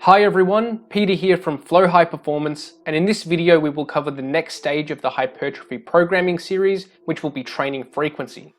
Hi everyone, Peter here from Flow High Performance, and in this video we will cover the next stage of the hypertrophy programming series, which will be training frequency.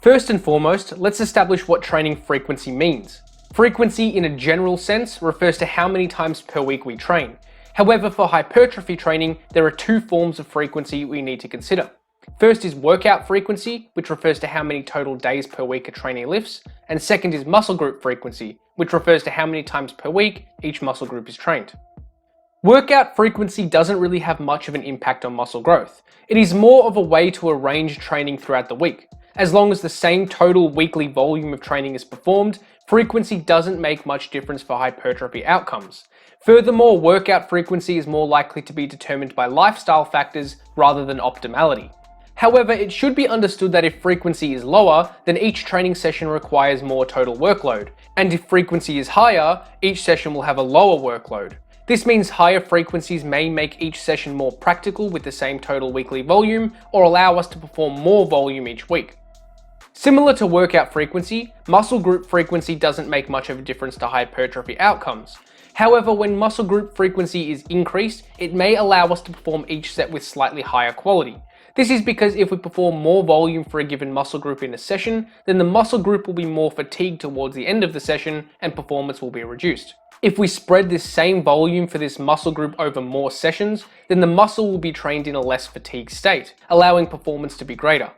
First and foremost, let's establish what training frequency means. Frequency in a general sense refers to how many times per week we train. However, for hypertrophy training, there are two forms of frequency we need to consider. First is workout frequency, which refers to how many total days per week a trainee lifts, and second is muscle group frequency, which refers to how many times per week each muscle group is trained. Workout frequency doesn't really have much of an impact on muscle growth. It is more of a way to arrange training throughout the week. As long as the same total weekly volume of training is performed, frequency doesn't make much difference for hypertrophy outcomes. Furthermore, workout frequency is more likely to be determined by lifestyle factors rather than optimality. However, it should be understood that if frequency is lower, then each training session requires more total workload, and if frequency is higher, each session will have a lower workload. This means higher frequencies may make each session more practical with the same total weekly volume, or allow us to perform more volume each week. Similar to workout frequency, muscle group frequency doesn't make much of a difference to hypertrophy outcomes. However, when muscle group frequency is increased, it may allow us to perform each set with slightly higher quality. This is because if we perform more volume for a given muscle group in a session, then the muscle group will be more fatigued towards the end of the session and performance will be reduced. If we spread this same volume for this muscle group over more sessions, then the muscle will be trained in a less fatigued state, allowing performance to be greater.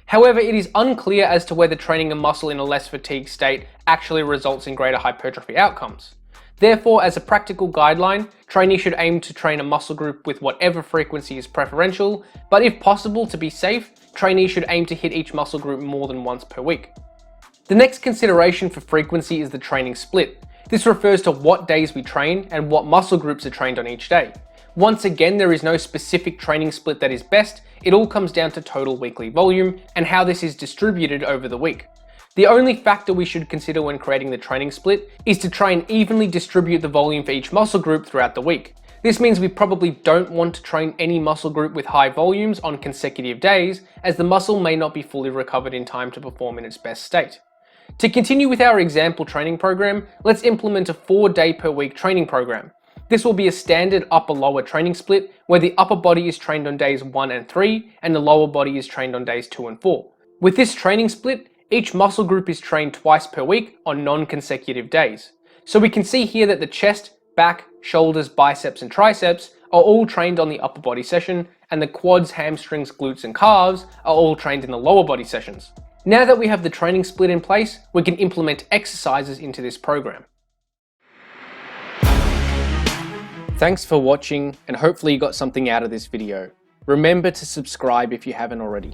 However, it is unclear as to whether training a muscle in a less fatigued state actually results in greater hypertrophy outcomes. Therefore, as a practical guideline, trainees should aim to train a muscle group with whatever frequency is preferential, but if possible, to be safe, trainees should aim to hit each muscle group more than once per week. The next consideration for frequency is the training split. This refers to what days we train and what muscle groups are trained on each day. Once again, there is no specific training split that is best, it all comes down to total weekly volume and how this is distributed over the week. The only factor we should consider when creating the training split is to try and evenly distribute the volume for each muscle group throughout the week. This means we probably don't want to train any muscle group with high volumes on consecutive days, as the muscle may not be fully recovered in time to perform in its best state. To continue with our example training program, let's implement a 4-day per week training program. This will be a standard upper-lower training split where the upper body is trained on days 1 and 3 and the lower body is trained on days 2 and 4. With this training split, each muscle group is trained twice per week on non-consecutive days. So we can see here that the chest, back, shoulders, biceps and triceps are all trained on the upper body session, and the quads, hamstrings, glutes and calves are all trained in the lower body sessions. Now that we have the training split in place, we can implement exercises into this program. Thanks for watching, and hopefully you got something out of this video. Remember to subscribe if you haven't already.